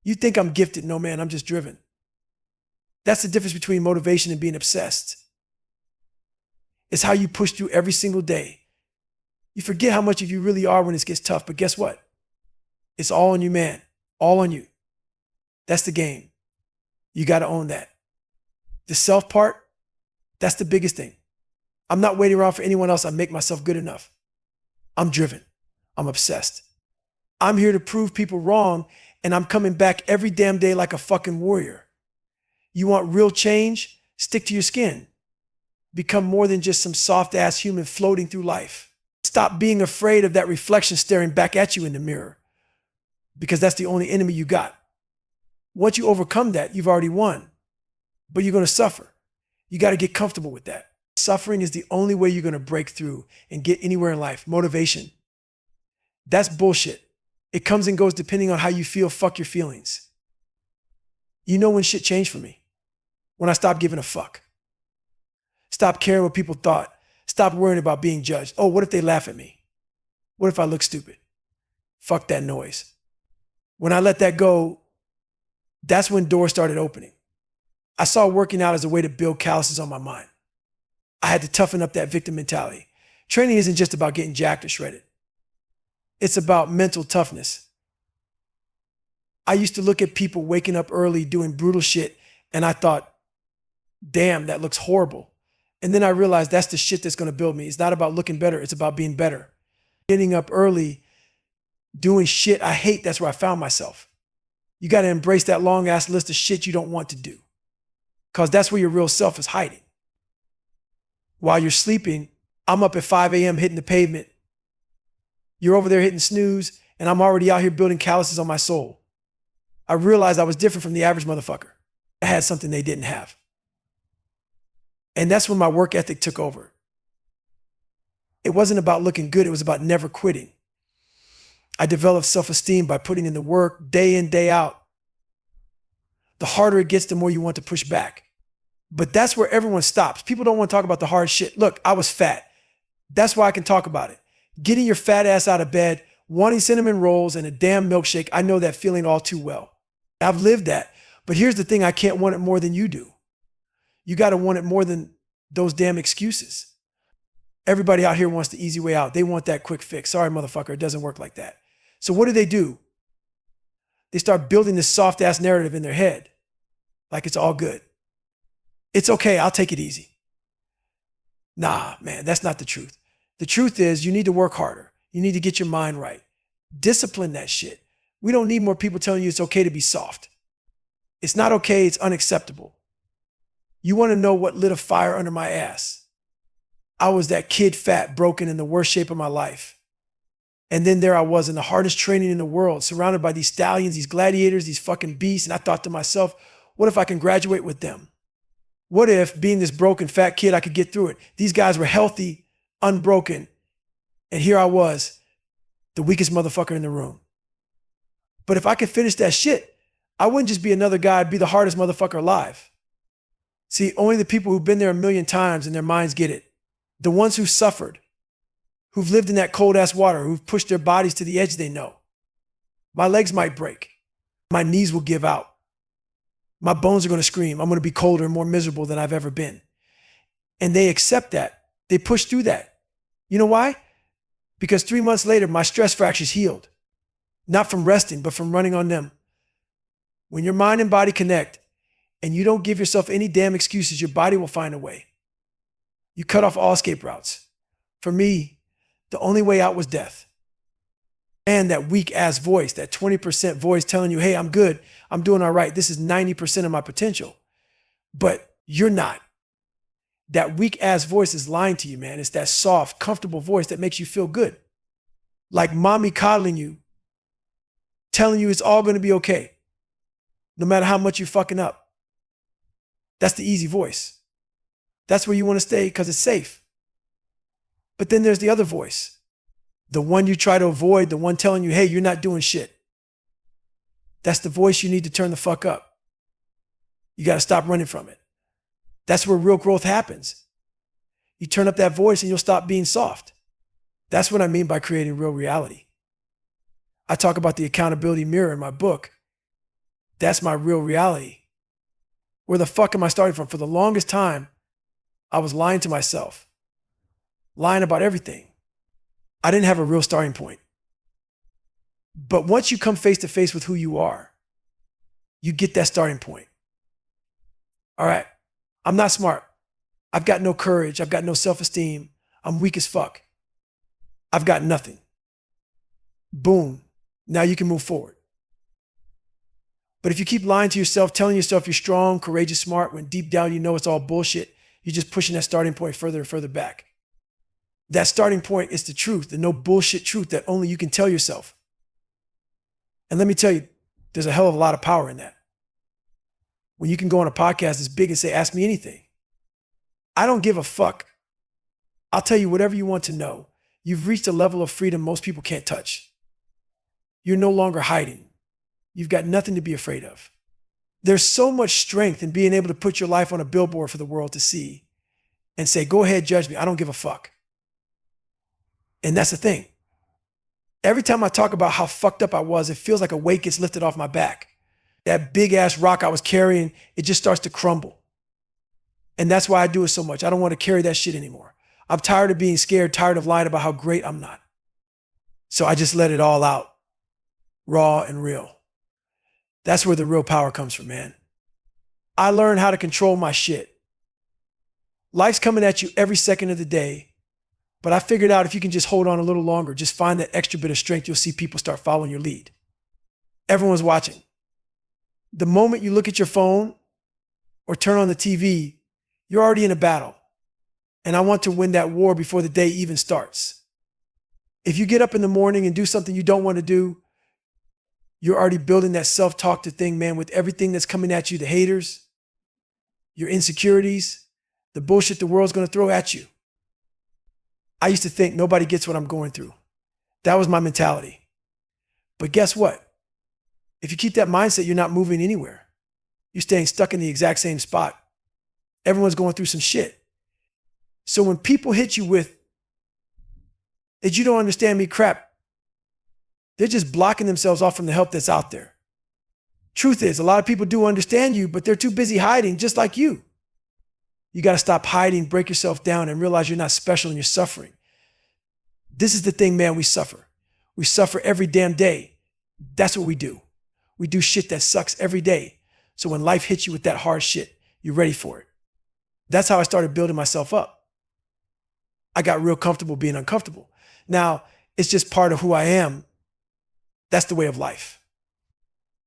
You think I'm gifted? No, man, I'm just driven. That's the difference between motivation and being obsessed. It's how you push through every single day. You forget how much of you really are when it gets tough, but guess what? It's all on you, man. All on you. That's the game. You got to own that. The self part, that's the biggest thing. I'm not waiting around for anyone else. I make myself good enough. I'm driven. I'm obsessed. I'm here to prove people wrong, and I'm coming back every damn day like a fucking warrior. You want real change? Stick to your skin. Become more than just some soft-ass human floating through life. Stop being afraid of that reflection staring back at you in the mirror, because that's the only enemy you got. Once you overcome that, you've already won, but you're going to suffer. You got to get comfortable with that. Suffering is the only way you're going to break through and get anywhere in life. Motivation. That's bullshit. It comes and goes depending on how you feel. Fuck your feelings. You know when shit changed for me? When I stopped giving a fuck. Stop caring what people thought. Stop worrying about being judged. Oh, what if they laugh at me? What if I look stupid? Fuck that noise. When I let that go, that's when doors started opening. I saw working out as a way to build calluses on my mind. I had to toughen up that victim mentality. Training isn't just about getting jacked or shredded. It's about mental toughness. I used to look at people waking up early doing brutal shit, and I thought, damn, that looks horrible. And then I realized that's the shit that's going to build me. It's not about looking better. It's about being better. Getting up early, doing shit I hate, that's where I found myself. You got to embrace that long ass list of shit you don't want to do, because that's where your real self is hiding. While you're sleeping, I'm up at 5 a.m. hitting the pavement. You're over there hitting snooze, and I'm already out here building calluses on my soul. I realized I was different from the average motherfucker. I had something they didn't have. And that's when my work ethic took over. It wasn't about looking good. It was about never quitting. I developed self-esteem by putting in the work day in, day out. The harder it gets, the more you want to push back. But that's where everyone stops. People don't want to talk about the hard shit. Look, I was fat. That's why I can talk about it. Getting your fat ass out of bed, wanting cinnamon rolls and a damn milkshake, I know that feeling all too well. I've lived that. But here's the thing, I can't want it more than you do. You got to want it more than those damn excuses. Everybody out here wants the easy way out. They want that quick fix. Sorry, motherfucker, it doesn't work like that. So what do? They start building this soft ass narrative in their head, like it's all good. It's okay, I'll take it easy. Nah, man, that's not the truth. The truth is you need to work harder. You need to get your mind right. Discipline that shit. We don't need more people telling you it's okay to be soft. It's not okay, it's unacceptable. You want to know what lit a fire under my ass? I was that kid fat, broken, in the worst shape of my life. And then there I was in the hardest training in the world, surrounded by these stallions, these gladiators, these fucking beasts. And I thought to myself, what if I can graduate with them? What if, being this broken fat kid, I could get through it? These guys were healthy, unbroken. And here I was, the weakest motherfucker in the room. But if I could finish that shit, I wouldn't just be another guy, I'd be the hardest motherfucker alive. See, only the people who've been there a million times and their minds get it. The ones who suffered, who've lived in that cold ass water, who've pushed their bodies to the edge, they know. My legs might break. My knees will give out. My bones are going to scream. I'm going to be colder and more miserable than I've ever been. And they accept that. They push through that. You know why? Because 3 months later, my stress fractures healed. Not from resting, but from running on them. When your mind and body connect and you don't give yourself any damn excuses, your body will find a way. You cut off all escape routes. For me, the only way out was death. And that weak ass voice, that 20% voice telling you, hey, I'm good. I'm doing all right. This is 90% of my potential. But you're not. That weak ass voice is lying to you, man. It's that soft, comfortable voice that makes you feel good. Like mommy coddling you, telling you it's all going to be okay, no matter how much you're fucking up. That's the easy voice. That's where you want to stay because it's safe. But then there's the other voice, the one you try to avoid, the one telling you, hey, you're not doing shit. That's the voice you need to turn the fuck up. You got to stop running from it. That's where real growth happens. You turn up that voice and you'll stop being soft. That's what I mean by creating real reality. I talk about the accountability mirror in my book. That's my real reality. Where the fuck am I starting from? For the longest time, I was lying to myself, lying about everything. I didn't have a real starting point. But once you come face to face with who you are, you get that starting point. All right, I'm not smart. I've got no courage. I've got no self-esteem. I'm weak as fuck. I've got nothing. Boom. Now you can move forward. But if you keep lying to yourself, telling yourself you're strong, courageous, smart, when deep down you know it's all bullshit, you're just pushing that starting point further and further back. That starting point is the truth, the no bullshit truth that only you can tell yourself. And let me tell you, there's a hell of a lot of power in that. When you can go on a podcast as big and say, ask me anything. I don't give a fuck. I'll tell you whatever you want to know. You've reached a level of freedom most people can't touch. You're no longer hiding. You've got nothing to be afraid of. There's so much strength in being able to put your life on a billboard for the world to see and say, go ahead, judge me. I don't give a fuck. And that's the thing. Every time I talk about how fucked up I was, it feels like a weight gets lifted off my back. That big ass rock I was carrying, it just starts to crumble. And that's why I do it so much. I don't want to carry that shit anymore. I'm tired of being scared, tired of lying about how great I'm not. So I just let it all out, raw and real. That's where the real power comes from, man. I learned how to control my shit. Life's coming at you every second of the day, but I figured out if you can just hold on a little longer, just find that extra bit of strength, you'll see people start following your lead. Everyone's watching. The moment you look at your phone or turn on the TV, you're already in a battle. And I want to win that war before the day even starts. If you get up in the morning and do something you don't want to do, you're already building that self-talk to thing, man, with everything that's coming at you, the haters, your insecurities, the bullshit the world's going to throw at you. I used to think nobody gets what I'm going through. That was my mentality. But guess what? If you keep that mindset, you're not moving anywhere. You're staying stuck in the exact same spot. Everyone's going through some shit. So when people hit you with, that you don't understand me crap, they're just blocking themselves off from the help that's out there. Truth is, a lot of people do understand you, but they're too busy hiding, just like you. You got to stop hiding, break yourself down, and realize you're not special and you're suffering. This is the thing, man, we suffer. We suffer every damn day. That's what we do. We do shit that sucks every day. So when life hits you with that hard shit, you're ready for it. That's how I started building myself up. I got real comfortable being uncomfortable. Now, it's just part of who I am. That's the way of life.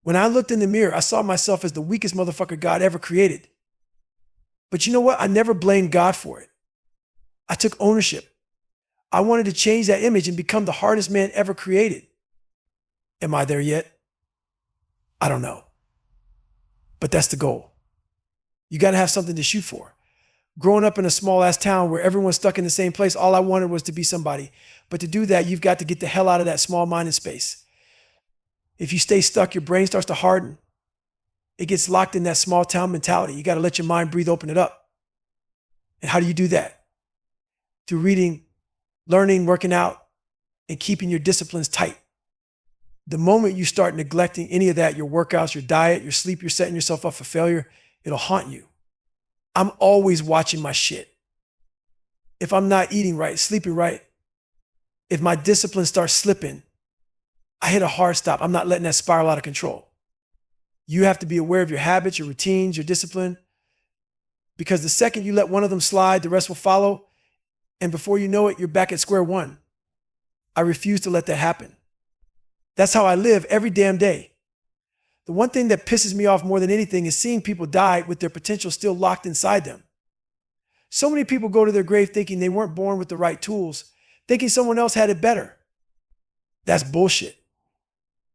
When I looked in the mirror, I saw myself as the weakest motherfucker God ever created. But you know what? I never blamed God for it. I took ownership. I wanted to change that image and become the hardest man ever created. Am I there yet? I don't know. But that's the goal. You got to have something to shoot for. Growing up in a small ass town where everyone's stuck in the same place, all I wanted was to be somebody. But to do that, you've got to get the hell out of that small minded space. If you stay stuck, your brain starts to harden. It gets locked in that small town mentality. You got to let your mind breathe, open it up. And how do you do that? Through reading, learning, working out, and keeping your disciplines tight. The moment you start neglecting any of that, your workouts, your diet, your sleep, you're setting yourself up for failure, it'll haunt you. I'm always watching my shit. If I'm not eating right, sleeping right, if my discipline starts slipping, I hit a hard stop. I'm not letting that spiral out of control. You have to be aware of your habits, your routines, your discipline, because the second you let one of them slide, the rest will follow. And before you know it, you're back at square one. I refuse to let that happen. That's how I live every damn day. The one thing that pisses me off more than anything is seeing people die with their potential still locked inside them. So many people go to their grave thinking they weren't born with the right tools, thinking someone else had it better. That's bullshit.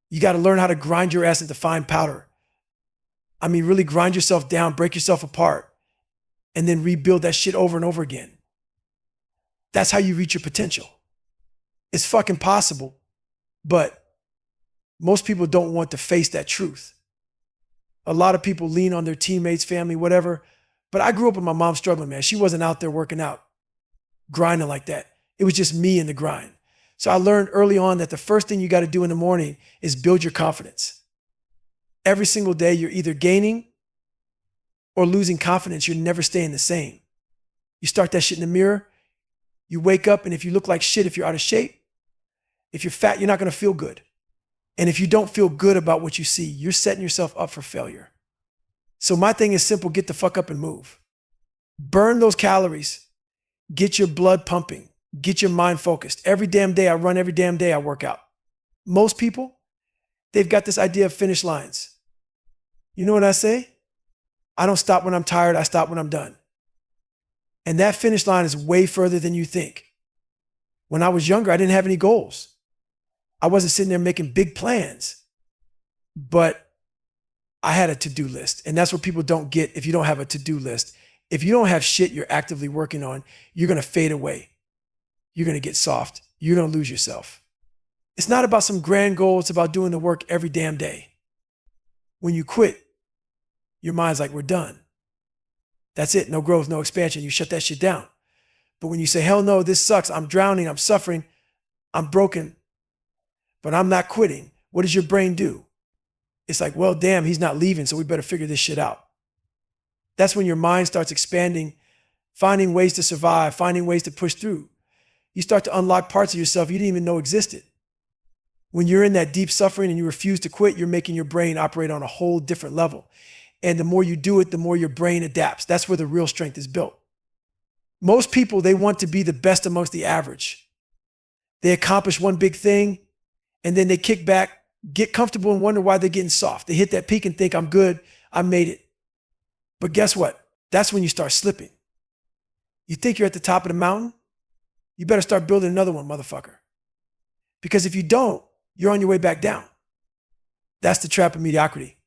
You got to learn how to grind your ass into fine powder. I mean, really grind yourself down, break yourself apart, and then rebuild that shit over and over again. That's how you reach your potential. It's fucking possible, but most people don't want to face that truth. A lot of people lean on their teammates, family, whatever. But I grew up with my mom struggling, man. She wasn't out there working out, grinding like that. It was just me in the grind. So I learned early on that the first thing you got to do in the morning is build your confidence. Every single day, you're either gaining or losing confidence. You're never staying the same. You start that shit in the mirror. You wake up, and if you look like shit, if you're out of shape, if you're fat, you're not going to feel good. And if you don't feel good about what you see, you're setting yourself up for failure. So my thing is simple: get the fuck up and move. Burn those calories. Get your blood pumping. Get your mind focused. Every damn day I run, every damn day I work out. Most people, they've got this idea of finish lines. You know what I say? I don't stop when I'm tired, I stop when I'm done. And that finish line is way further than you think. When I was younger, I didn't have any goals. I wasn't sitting there making big plans, but I had a to-do list. And that's what people don't get if you don't have a to-do list. If you don't have shit you're actively working on, you're going to fade away. You're going to get soft. You're going to lose yourself. It's not about some grand goal. It's about doing the work every damn day. When you quit, your mind's like, we're done. That's it. No growth, no expansion. You shut that shit down. But when you say, hell no, this sucks. I'm drowning. I'm suffering. I'm broken. But I'm not quitting. What does your brain do? It's like, well, damn, he's not leaving, so we better figure this shit out. That's when your mind starts expanding, finding ways to survive, finding ways to push through. You start to unlock parts of yourself you didn't even know existed. When you're in that deep suffering and you refuse to quit, you're making your brain operate on a whole different level. And the more you do it, the more your brain adapts. That's where the real strength is built. Most people, they want to be the best amongst the average. They accomplish one big thing, and then they kick back, get comfortable, and wonder why they're getting soft. They hit that peak and think, I'm good, I made it. But guess what? That's when you start slipping. You think you're at the top of the mountain? You better start building another one, motherfucker. Because if you don't, you're on your way back down. That's the trap of mediocrity.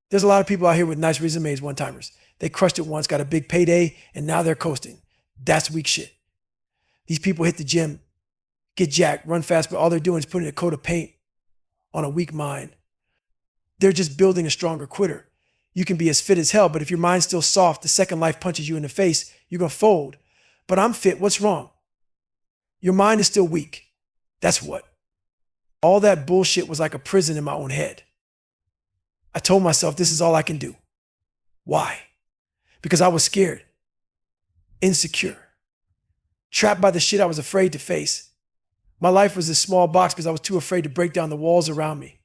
There's a lot of people out here with nice resumes, one-timers. They crushed it once, got a big payday, and now they're coasting. That's weak shit. These people hit the gym, get jacked, run fast, but all they're doing is putting a coat of paint on a weak mind. They're just building a stronger quitter. You can be as fit as hell, but if your mind's still soft, the second life punches you in the face, you're going to fold. But I'm fit, what's wrong? Your mind is still weak. That's what. All that bullshit was like a prison in my own head. I told myself this is all I can do. Why? Because I was scared, insecure, trapped by the shit I was afraid to face. My life was this small box because I was too afraid to break down the walls around me.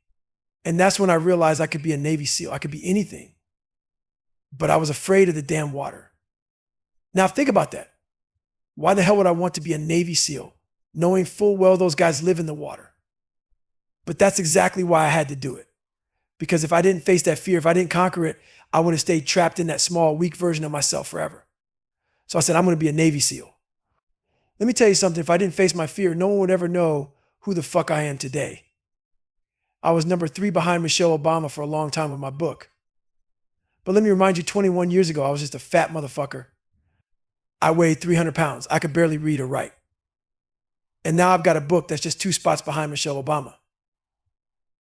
And that's when I realized I could be a Navy SEAL. I could be anything. But I was afraid of the damn water. Now think about that. Why the hell would I want to be a Navy SEAL, knowing full well those guys live in the water? But that's exactly why I had to do it. Because if I didn't face that fear, if I didn't conquer it, I would have stayed trapped in that small, weak version of myself forever. So I said, I'm going to be a Navy SEAL. Let me tell you something. If I didn't face my fear, no one would ever know who the fuck I am today. I was number 3 behind Michelle Obama for a long time with my book. But let me remind you, 21 years ago, I was just a fat motherfucker. I weighed 300 pounds. I could barely read or write. And now I've got a book that's just 2 spots behind Michelle Obama.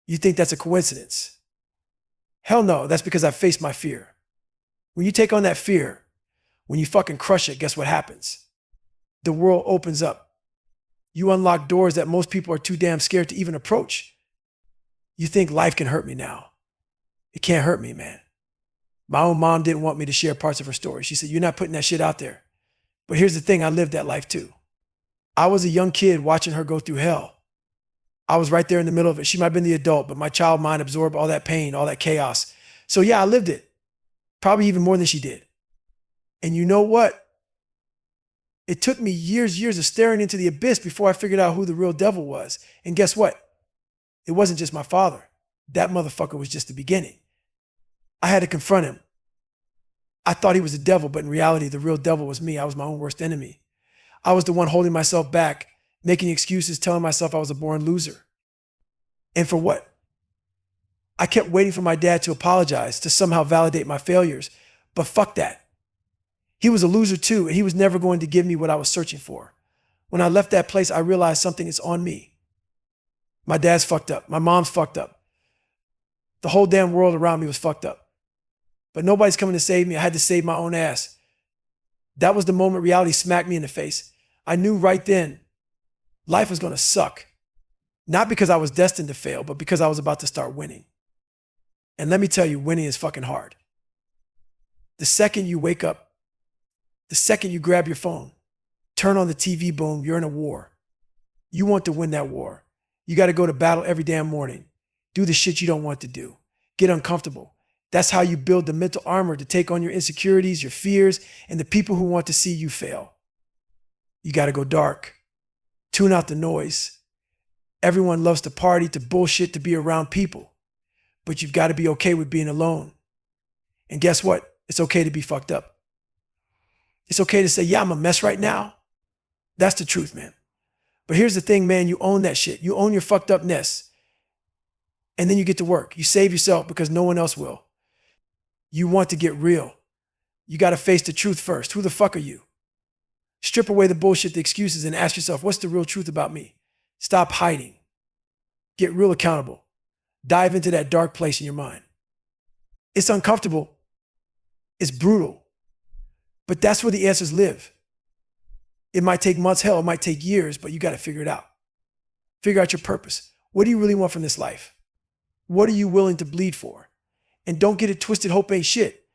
You think that's a coincidence? Hell no, that's because I faced my fear. When you take on that fear, when you fucking crush it, guess what happens? The world opens up. You unlock doors that most people are too damn scared to even approach. You think life can hurt me now. It can't hurt me, man. My own mom didn't want me to share parts of her story. She said, you're not putting that shit out there. But here's the thing, I lived that life too. I was a young kid watching her go through hell. I was right there in the middle of it. She might have been the adult, but my child mind absorbed all that pain, all that chaos. So yeah, I lived it. Probably even more than she did. And you know what? It took me years of staring into the abyss before I figured out who the real devil was. And guess what? It wasn't just my father. That motherfucker was just the beginning. I had to confront him. I thought he was the devil, but in reality, the real devil was me. I was my own worst enemy. I was the one holding myself back, making excuses, telling myself I was a born loser. And for what? I kept waiting for my dad to apologize, to somehow validate my failures. But fuck that. He was a loser too, and he was never going to give me what I was searching for. When I left that place, I realized something is on me. My dad's fucked up. My mom's fucked up. The whole damn world around me was fucked up. But nobody's coming to save me. I had to save my own ass. That was the moment reality smacked me in the face. I knew right then life was going to suck. Not because I was destined to fail, but because I was about to start winning. And let me tell you, winning is fucking hard. The second you wake up, the second you grab your phone, turn on the TV, boom, you're in a war. You want to win that war. You got to go to battle every damn morning. Do the shit you don't want to do. Get uncomfortable. That's how you build the mental armor to take on your insecurities, your fears, and the people who want to see you fail. You got to go dark. Tune out the noise. Everyone loves to party, to bullshit, to be around people. But you've got to be okay with being alone. And guess what? It's okay to be fucked up. It's okay to say, yeah, I'm a mess right now. That's the truth, man. But here's the thing, man, you own that shit. You own your fucked upness. And then you get to work. You save yourself because no one else will. You want to get real. You got to face the truth first. Who the fuck are you? Strip away the bullshit, the excuses, and ask yourself, what's the real truth about me? Stop hiding. Get real accountable. Dive into that dark place in your mind. It's uncomfortable. It's brutal. But that's where the answers live. It might take months, hell, it might take years, but you got to figure it out. Figure out your purpose. What do you really want from this life? What are you willing to bleed for? And don't get it twisted, hope ain't shit.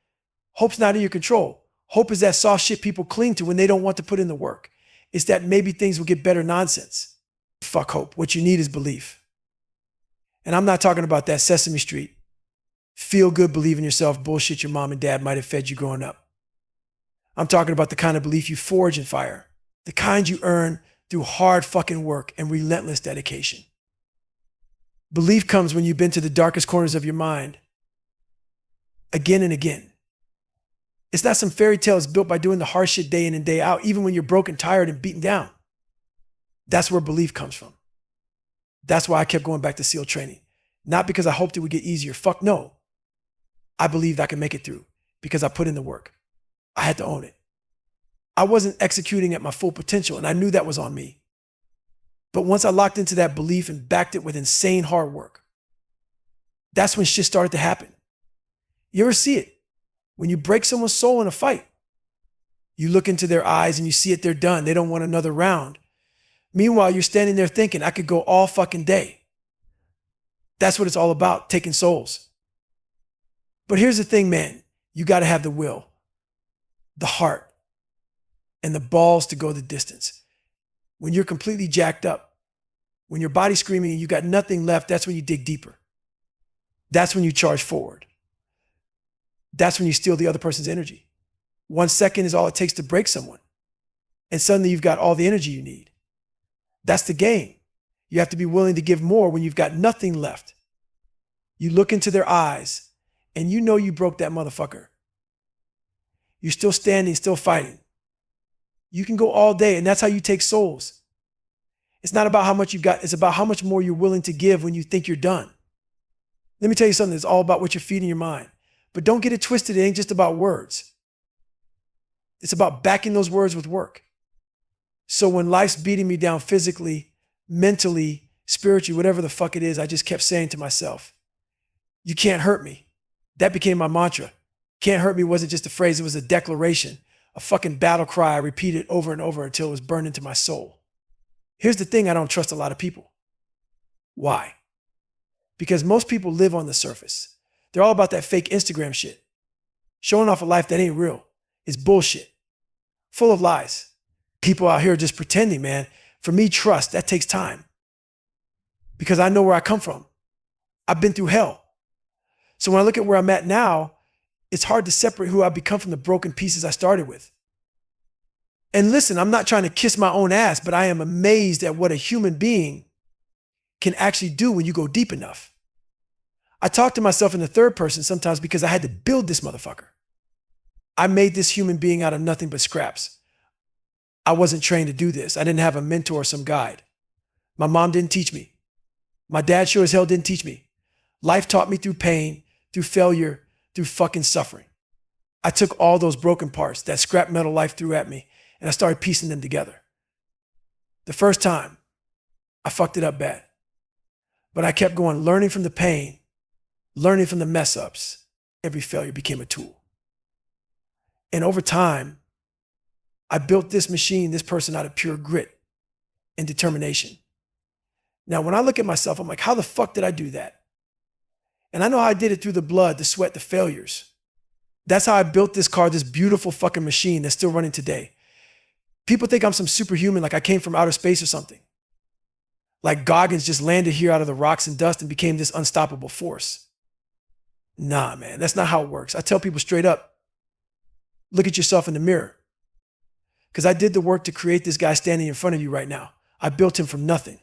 Hope's not in your control. Hope is that soft shit people cling to when they don't want to put in the work. It's that maybe things will get better nonsense. Fuck hope. What you need is belief. And I'm not talking about that Sesame Street, feel good, believe in yourself bullshit your mom and dad might have fed you growing up. I'm talking about the kind of belief you forge and fire, the kind you earn through hard fucking work and relentless dedication. Belief comes when you've been to the darkest corners of your mind again and again. It's not some fairy tale that's built by doing the hard shit day in and day out, even when you're broken, tired, and beaten down. That's where belief comes from. That's why I kept going back to SEAL training. Not because I hoped it would get easier. Fuck no. I believed I could make it through because I put in the work. I had to own it. I wasn't executing at my full potential, and I knew that was on me. But once I locked into that belief and backed it with insane hard work, that's when shit started to happen. You ever see it? When you break someone's soul in a fight, you look into their eyes and you see it, they're done. They don't want another round. Meanwhile, you're standing there thinking, I could go all fucking day. That's what it's all about, taking souls. But here's the thing, man. You got to have the will, the heart, and the balls to go the distance. When you're completely jacked up, when your body's screaming and you got nothing left, that's when you dig deeper. That's when you charge forward. That's when you steal the other person's energy. 1 second is all it takes to break someone. And suddenly you've got all the energy you need. That's the game. You have to be willing to give more when you've got nothing left. You look into their eyes and you know you broke that motherfucker. You're still standing, still fighting. You can go all day, and that's how you take souls. It's not about how much you've got. It's about how much more you're willing to give when you think you're done. Let me tell you something. It's all about what you're feeding your mind. But don't get it twisted. It ain't just about words. It's about backing those words with work. So when life's beating me down physically, mentally, spiritually, whatever the fuck it is, I just kept saying to myself, you can't hurt me. That became my mantra. Can't hurt me wasn't just a phrase. It was a declaration, a fucking battle cry. I repeated over and over until it was burned into my soul. Here's the thing. I don't trust a lot of people. Why? Because most people live on the surface. They're all about that fake Instagram shit. Showing off a life that ain't real. It's bullshit. Full of lies. People out here just pretending, man. For me, trust, that takes time. Because I know where I come from. I've been through hell. So when I look at where I'm at now, it's hard to separate who I've become from the broken pieces I started with. And listen, I'm not trying to kiss my own ass, but I am amazed at what a human being can actually do when you go deep enough. I talk to myself in the third person sometimes because I had to build this motherfucker. I made this human being out of nothing but scraps. I wasn't trained to do this. I didn't have a mentor or some guide. My mom didn't teach me. My dad sure as hell didn't teach me. Life taught me through pain, through failure, through fucking suffering. I took all those broken parts that scrap metal life threw at me, and I started piecing them together. The first time, I fucked it up bad. But I kept going, learning from the pain, learning from the mess ups. Every failure became a tool. And over time, I built this machine, this person out of pure grit and determination. Now, when I look at myself, I'm like, how the fuck did I do that? And I know how I did it through the blood, the sweat, the failures. That's how I built this car, this beautiful fucking machine that's still running today. People think I'm some superhuman, like I came from outer space or something. Like Goggins just landed here out of the rocks and dust and became this unstoppable force. Nah, man, that's not how it works. I tell people straight up, look at yourself in the mirror. Because I did the work to create this guy standing in front of you right now. I built him from nothing.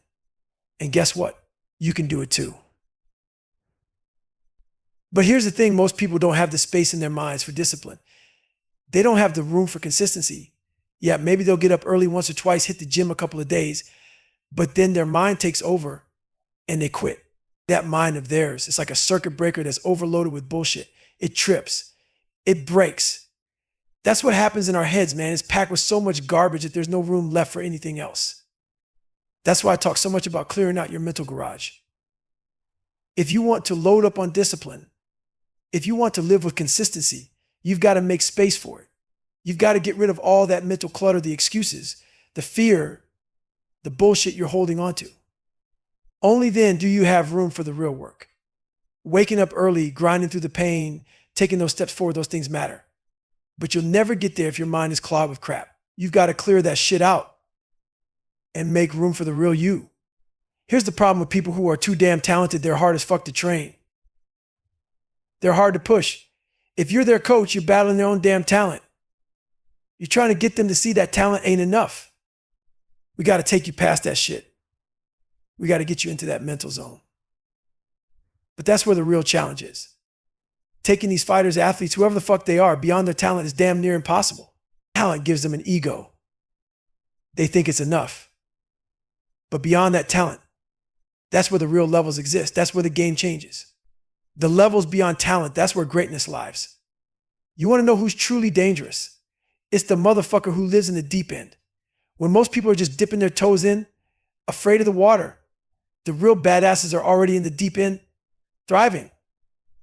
And guess what? You can do it too. But here's the thing, most people don't have the space in their minds for discipline. They don't have the room for consistency. Yeah, maybe they'll get up early once or twice, hit the gym a couple of days, but then their mind takes over and they quit. That mind of theirs, it's like a circuit breaker that's overloaded with bullshit. It trips, it breaks. That's what happens in our heads, man. It's packed with so much garbage that there's no room left for anything else. That's why I talk so much about clearing out your mental garage. If you want to load up on discipline, if you want to live with consistency, you've got to make space for it. You've got to get rid of all that mental clutter, the excuses, the fear, the bullshit you're holding on to. Only then do you have room for the real work. Waking up early, grinding through the pain, taking those steps forward, those things matter. But you'll never get there if your mind is clogged with crap. You've got to clear that shit out and make room for the real you. Here's the problem with people who are too damn talented, they're hard as fuck to train. They're hard to push. If you're their coach, you're battling their own damn talent. You're trying to get them to see that talent ain't enough. We got to take you past that shit. We got to get you into that mental zone. But that's where the real challenge is. Taking these fighters, athletes, whoever the fuck they are, beyond their talent is damn near impossible. Talent gives them an ego. They think it's enough. But beyond that talent, that's where the real levels exist. That's where the game changes. The levels beyond talent, that's where greatness lies. You want to know who's truly dangerous? It's the motherfucker who lives in the deep end. When most people are just dipping their toes in, afraid of the water, the real badasses are already in the deep end, thriving.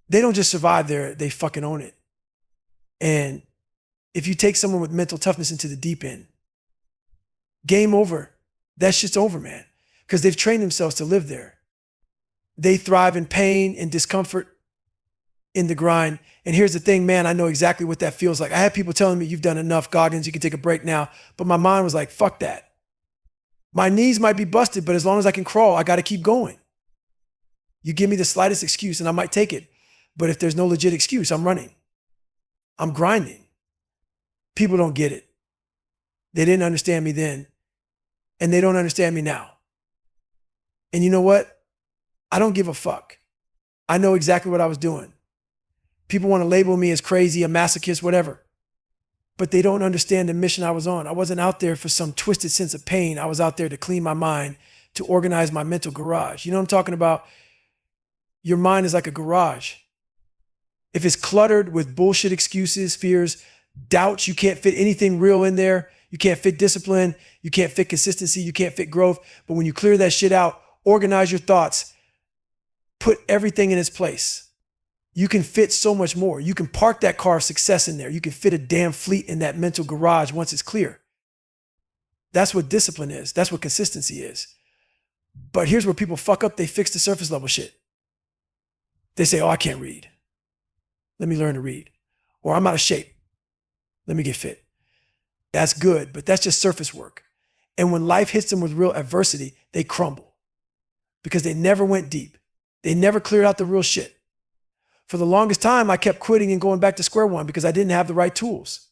They don't just survive there, they fucking own it. And if you take someone with mental toughness into the deep end, game over. That shit's over, man. Because they've trained themselves to live there. They thrive in pain and discomfort, in the grind. And here's the thing, man, I know exactly what that feels like. I had people telling me, you've done enough, Goggins, you can take a break now. But my mind was like, fuck that. My knees might be busted, but as long as I can crawl, I got to keep going. You give me the slightest excuse and I might take it. But if there's no legit excuse, I'm running. I'm grinding. People don't get it. They didn't understand me then, and they don't understand me now. And you know what? I don't give a fuck. I know exactly what I was doing. People want to label me as crazy, a masochist, whatever. But they don't understand the mission I was on. I wasn't out there for some twisted sense of pain. I was out there to clean my mind, to organize my mental garage. You know what I'm talking about? Your mind is like a garage. If it's cluttered with bullshit excuses, fears, doubts, you can't fit anything real in there. You can't fit discipline. You can't fit consistency. You can't fit growth. But when you clear that shit out, organize your thoughts, put everything in its place, you can fit so much more. You can park that car of success in there. You can fit a damn fleet in that mental garage once it's clear. That's what discipline is. That's what consistency is. But here's where people fuck up. They fix the surface level shit. They say, oh, I can't read. Let me learn to read. Or I'm out of shape. Let me get fit. That's good, but that's just surface work. And when life hits them with real adversity, they crumble because they never went deep. They never cleared out the real shit. For the longest time, I kept quitting and going back to square one because I didn't have the right tools.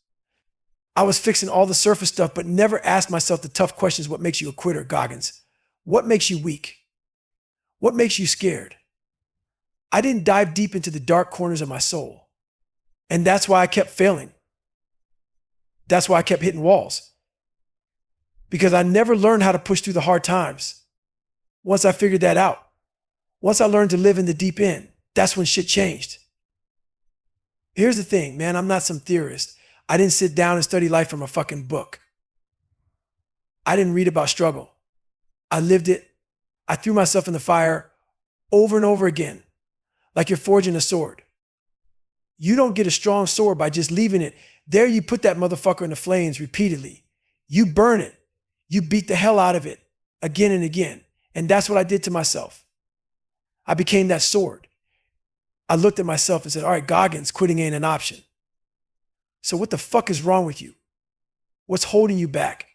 I was fixing all the surface stuff, but never asked myself the tough questions. What makes you a quitter, Goggins? What makes you weak? What makes you scared? I didn't dive deep into the dark corners of my soul. And that's why I kept failing. That's why I kept hitting walls. Because I never learned how to push through the hard times. Once I figured that out, once I learned to live in the deep end, that's when shit changed. Here's the thing, man, I'm not some theorist. I didn't sit down and study life from a fucking book. I didn't read about struggle. I lived it. I threw myself in the fire over and over again, like you're forging a sword. You don't get a strong sword by just leaving it. There you put that motherfucker in the flames repeatedly. You burn it. You beat the hell out of it again and again. And that's what I did to myself. I became that sword. I looked at myself and said, all right, Goggins, quitting ain't an option. So what the fuck is wrong with you? What's holding you back?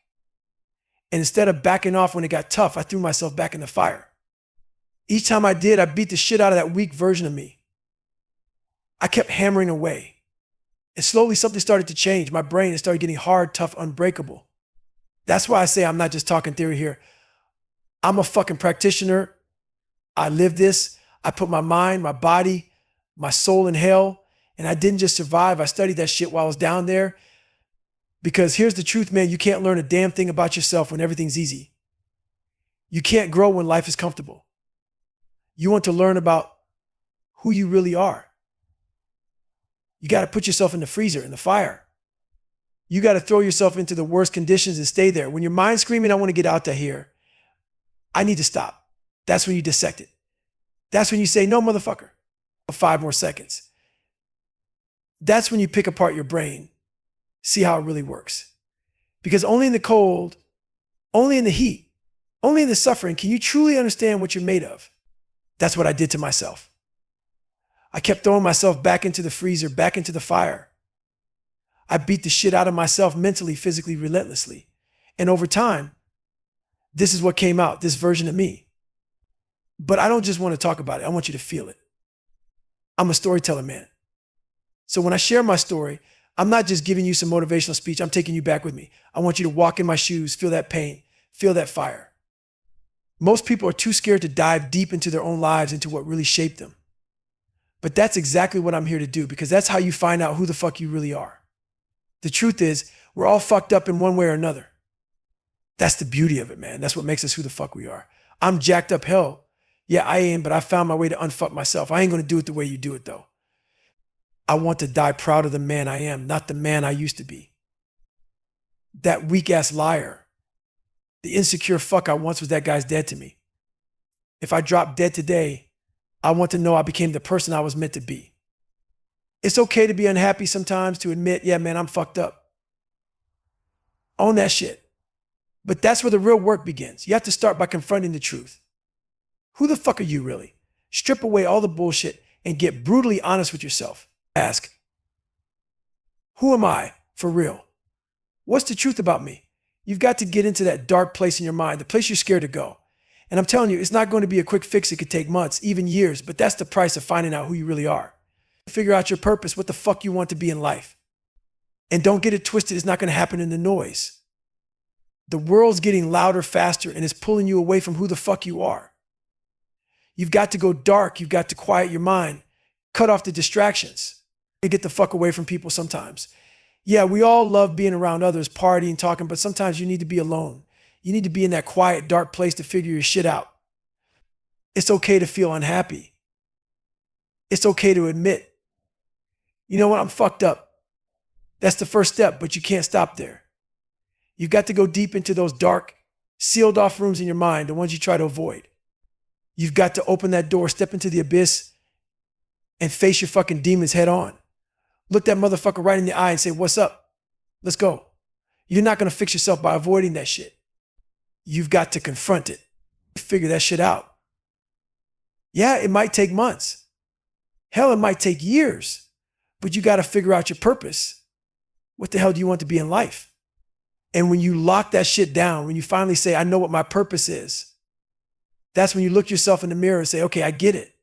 And instead of backing off when it got tough, I threw myself back in the fire. Each time I did, I beat the shit out of that weak version of me. I kept hammering away. And slowly something started to change. My brain started getting hard, tough, unbreakable. That's why I say I'm not just talking theory here. I'm a fucking practitioner. I live this. I put my mind, my body, my soul in hell. And I didn't just survive. I studied that shit while I was down there. Because here's the truth, man. You can't learn a damn thing about yourself when everything's easy. You can't grow when life is comfortable. You want to learn about who you really are. You got to put yourself in the freezer, in the fire. You got to throw yourself into the worst conditions and stay there. When your mind's screaming, I want to get out of here, I need to stop. That's when you dissect it. That's when you say, no, motherfucker, for 5 more seconds. That's when you pick apart your brain, see how it really works. Because only in the cold, only in the heat, only in the suffering can you truly understand what you're made of. That's what I did to myself. I kept throwing myself back into the freezer, back into the fire. I beat the shit out of myself mentally, physically, relentlessly. And over time, this is what came out, this version of me. But I don't just want to talk about it. I want you to feel it. I'm a storyteller, man. So when I share my story, I'm not just giving you some motivational speech. I'm taking you back with me. I want you to walk in my shoes, feel that pain, feel that fire. Most people are too scared to dive deep into their own lives, into what really shaped them. But that's exactly what I'm here to do, because that's how you find out who the fuck you really are. The truth is, we're all fucked up in one way or another. That's the beauty of it, man. That's what makes us who the fuck we are. I'm jacked up hell. Yeah, I am, but I found my way to unfuck myself. I ain't going to do it the way you do it, though. I want to die proud of the man I am, not the man I used to be. That weak-ass liar, the insecure fuck I once was, that guy's dead to me. If I drop dead today, I want to know I became the person I was meant to be. It's okay to be unhappy sometimes, to admit, yeah, man, I'm fucked up. Own that shit. But that's where the real work begins. You have to start by confronting the truth. Who the fuck are you really? Strip away all the bullshit and get brutally honest with yourself. Ask, who am I for real? What's the truth about me? You've got to get into that dark place in your mind, the place you're scared to go. And I'm telling you, it's not going to be a quick fix. It could take months, even years, but that's the price of finding out who you really are. Figure out your purpose, what the fuck you want to be in life. And don't get it twisted. It's not going to happen in the noise. The world's getting louder, faster, and it's pulling you away from who the fuck you are. You've got to go dark. You've got to quiet your mind, cut off the distractions, and get the fuck away from people sometimes. Yeah, we all love being around others, partying, talking, but sometimes you need to be alone. You need to be in that quiet, dark place to figure your shit out. It's okay to feel unhappy. It's okay to admit, you know what, I'm fucked up. That's the first step, but you can't stop there. You've got to go deep into those dark, sealed off rooms in your mind, the ones you try to avoid. You've got to open that door, step into the abyss, and face your fucking demons head on. Look that motherfucker right in the eye and say, what's up? Let's go. You're not going to fix yourself by avoiding that shit. You've got to confront it. Figure that shit out. Yeah, it might take months. Hell, it might take years. But you got to figure out your purpose. What the hell do you want to be in life? And when you lock that shit down, when you finally say, I know what my purpose is, that's when you look yourself in the mirror and say, okay, I get it.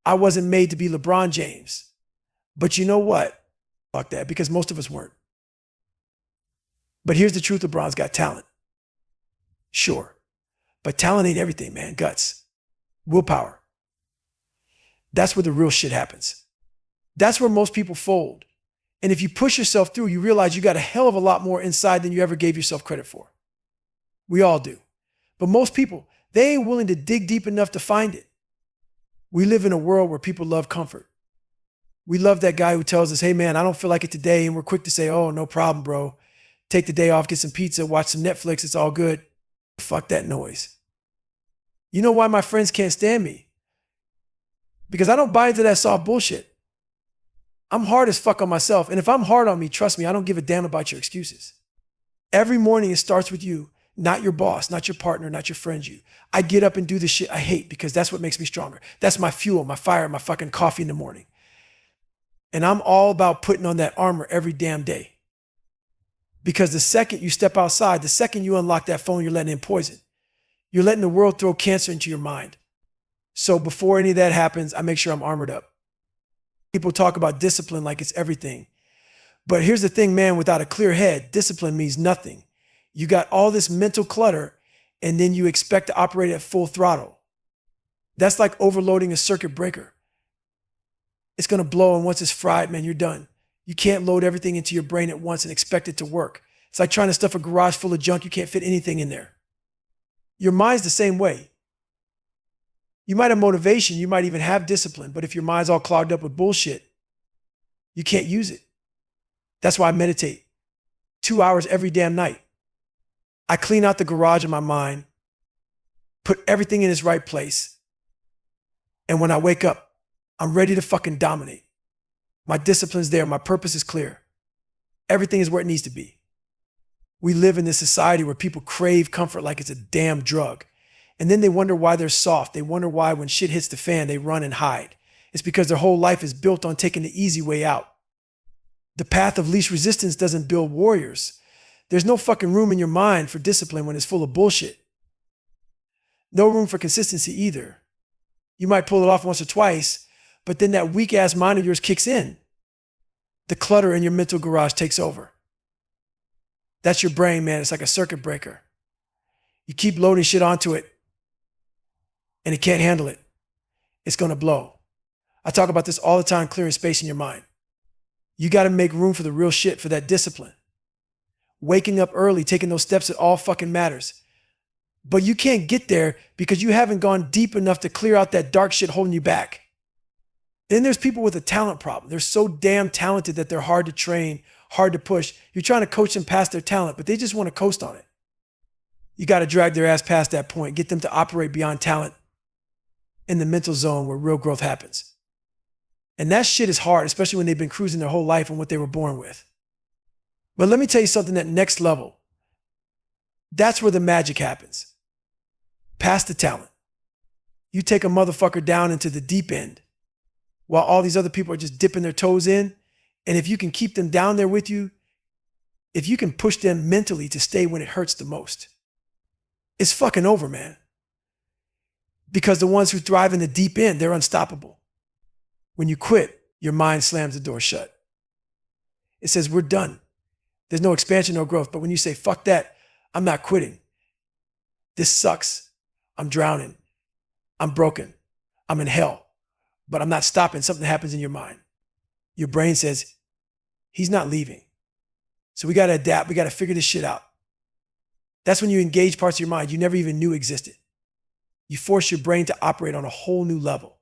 I wasn't made to be LeBron James. But you know what? Fuck that, because most of us weren't. But here's the truth, LeBron's got talent. Sure. But talent ain't everything, man. Guts. Willpower. That's where the real shit happens. That's where most people fold. And if you push yourself through, you realize you got a hell of a lot more inside than you ever gave yourself credit for. We all do. But most people, they ain't willing to dig deep enough to find it. We live in a world where people love comfort. We love that guy who tells us, hey man, I don't feel like it today. And we're quick to say, oh, no problem, bro. Take the day off, get some pizza, watch some Netflix. It's all good. Fuck that noise. You know why my friends can't stand me? Because I don't buy into that soft bullshit. I'm hard as fuck on myself. And if I'm hard on me, trust me, I don't give a damn about your excuses. Every morning it starts with you not your boss, not your partner, not your friends, you. I get up and do the shit I hate because that's what makes me stronger. That's my fuel, my fire, my fucking coffee in the morning. And I'm all about putting on that armor every damn day. Because the second you step outside, the second you unlock that phone, you're letting in poison. You're letting the world throw cancer into your mind. So before any of that happens, I make sure I'm armored up. People talk about discipline like it's everything. But here's the thing, man, without a clear head, discipline means nothing. You got all this mental clutter, and then you expect to operate at full throttle. That's like overloading a circuit breaker. It's going to blow, and once it's fried, man, you're done. You can't load everything into your brain at once and expect it to work. It's like trying to stuff a garage full of junk. You can't fit anything in there. Your mind's the same way. You might have motivation, you might even have discipline, but if your mind's all clogged up with bullshit, you can't use it. That's why I meditate 2 hours every damn night. I clean out the garage in my mind, put everything in its right place, and when I wake up, I'm ready to fucking dominate. My discipline's there. My purpose is clear. Everything is where it needs to be. We live in this society where people crave comfort like it's a damn drug. And then they wonder why they're soft. They wonder why when shit hits the fan, they run and hide. It's because their whole life is built on taking the easy way out. The path of least resistance doesn't build warriors. There's no fucking room in your mind for discipline when it's full of bullshit. No room for consistency either. You might pull it off once or twice, but then that weak ass mind of yours kicks in. The clutter in your mental garage takes over. That's your brain, man. It's like a circuit breaker. You keep loading shit onto it, and it can't handle it. It's going to blow. I talk about this all the time, clearing space in your mind. You got to make room for the real shit, for that discipline. Waking up early, taking those steps, it all fucking matters. But you can't get there because you haven't gone deep enough to clear out that dark shit holding you back. Then there's people with a talent problem. They're so damn talented that they're hard to train, hard to push. You're trying to coach them past their talent, but they just want to coast on it. You got to drag their ass past that point, get them to operate beyond talent in the mental zone where real growth happens. And that shit is hard, especially when they've been cruising their whole life on what they were born with. But let me tell you something, that next level, that's where the magic happens. Past the talent. You take a motherfucker down into the deep end while all these other people are just dipping their toes in. And if you can keep them down there with you, if you can push them mentally to stay when it hurts the most, it's fucking over, man. Because the ones who thrive in the deep end, they're unstoppable. When you quit, your mind slams the door shut. It says, we're done. There's no expansion, no growth. But when you say, fuck that, I'm not quitting. This sucks. I'm drowning. I'm broken. I'm in hell. But I'm not stopping. Something happens in your mind. Your brain says, he's not leaving. So we got to adapt. We got to figure this shit out. That's when you engage parts of your mind you never even knew existed. You force your brain to operate on a whole new level.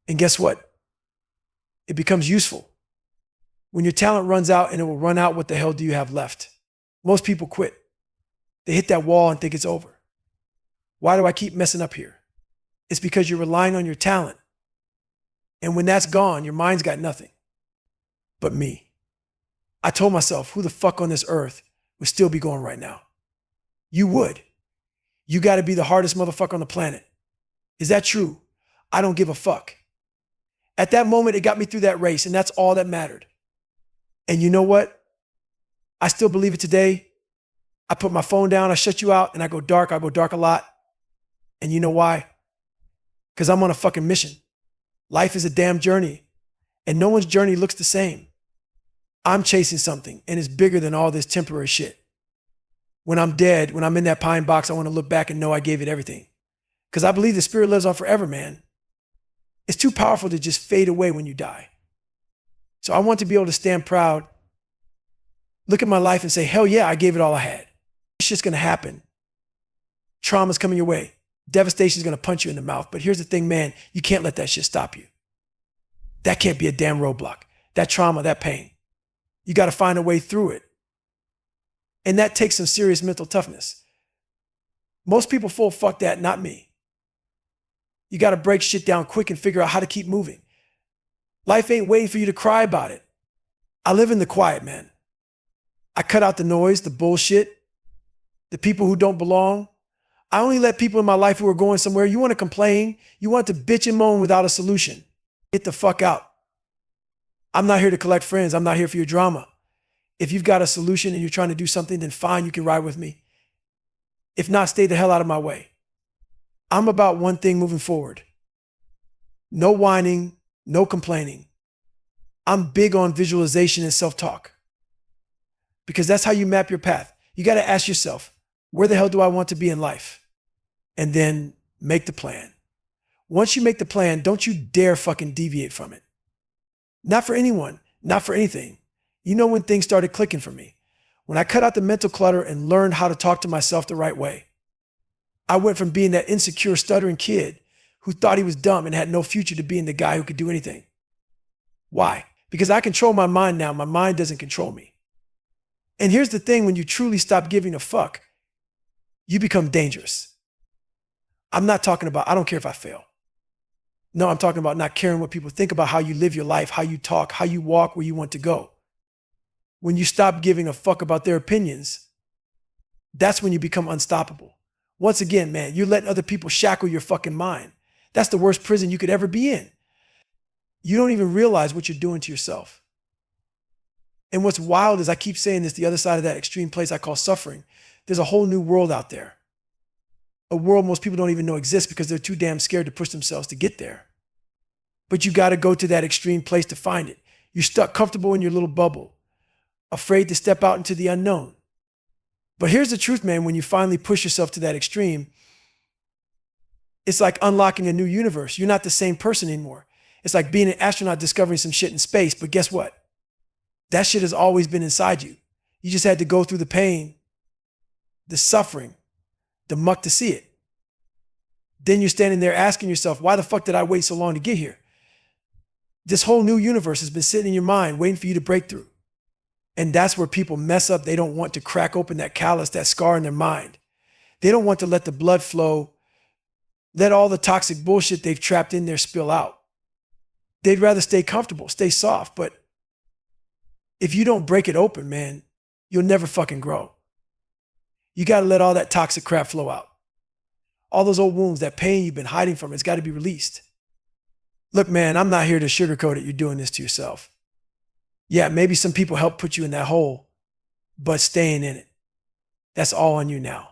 And guess what? It becomes useful. When your talent runs out, and it will run out, what the hell do you have left? Most people quit. They hit that wall and think it's over. Why do I keep messing up here? It's because you're relying on your talent. And when that's gone, your mind's got nothing but me. I told myself, who the fuck on this earth would still be going right now? You would. You got to be the hardest motherfucker on the planet. Is that true? I don't give a fuck. At that moment, it got me through that race, and that's all that mattered. And you know what? I still believe it today. I put my phone down, I shut you out, and I go dark. I go dark a lot. And you know why? Because I'm on a fucking mission. Life is a damn journey, and no one's journey looks the same. I'm chasing something, and it's bigger than all this temporary shit. When I'm dead, when I'm in that pine box, I want to look back and know I gave it everything. Because I believe the spirit lives on forever, man. It's too powerful to just fade away when you die. So I want to be able to stand proud, look at my life and say, hell yeah, I gave it all I had. It's just going to happen. Trauma's coming your way. Devastation's going to punch you in the mouth. But here's the thing, man, you can't let that shit stop you. That can't be a damn roadblock. That trauma, that pain. You got to find a way through it. And that takes some serious mental toughness. Most people fuck that, not me. You got to break shit down quick and figure out how to keep moving. Life ain't waiting for you to cry about it. I live in the quiet, man. I cut out the noise, the bullshit, the people who don't belong. I only let people in my life who are going somewhere. You want to complain, you want to bitch and moan without a solution. Get the fuck out. I'm not here to collect friends. I'm not here for your drama. If you've got a solution and you're trying to do something, then fine, you can ride with me. If not, stay the hell out of my way. I'm about one thing moving forward. No whining, no complaining. I'm big on visualization and self-talk because that's how you map your path. You got to ask yourself, where the hell do I want to be in life? And then make the plan. Once you make the plan, don't you dare fucking deviate from it. Not for anyone, not for anything. You know when things started clicking for me? When I cut out the mental clutter and learned how to talk to myself the right way. I went from being that insecure, stuttering kid who thought he was dumb and had no future to being the guy who could do anything. Why? Because I control my mind now. My mind doesn't control me. And here's the thing, when you truly stop giving a fuck, you become dangerous. I'm not talking about, I don't care if I fail. No, I'm talking about not caring what people think about how you live your life, how you talk, how you walk, where you want to go. When you stop giving a fuck about their opinions, that's when you become unstoppable. Once again, man, you're letting other people shackle your fucking mind. That's the worst prison you could ever be in. You don't even realize what you're doing to yourself. And what's wild is I keep saying this, the other side of that extreme place I call suffering. There's a whole new world out there. A world most people don't even know exists because they're too damn scared to push themselves to get there. But you got to go to that extreme place to find it. You're stuck comfortable in your little bubble, afraid to step out into the unknown. But here's the truth, man, when you finally push yourself to that extreme, it's like unlocking a new universe. You're not the same person anymore. It's like being an astronaut discovering some shit in space, but guess what? That shit has always been inside you. You just had to go through the pain, the suffering, the muck to see it. Then you're standing there asking yourself, why the fuck did I wait so long to get here? This whole new universe has been sitting in your mind waiting for you to break through. And that's where people mess up. They don't want to crack open that callus, that scar in their mind. They don't want to let the blood flow, let all the toxic bullshit they've trapped in there spill out. They'd rather stay comfortable, stay soft. But if you don't break it open, man, you'll never fucking grow. You got to let all that toxic crap flow out. All those old wounds, that pain you've been hiding from, it's got to be released. Look, man, I'm not here to sugarcoat it. You're doing this to yourself. Yeah, maybe some people help put you in that hole, but staying in it, that's all on you now.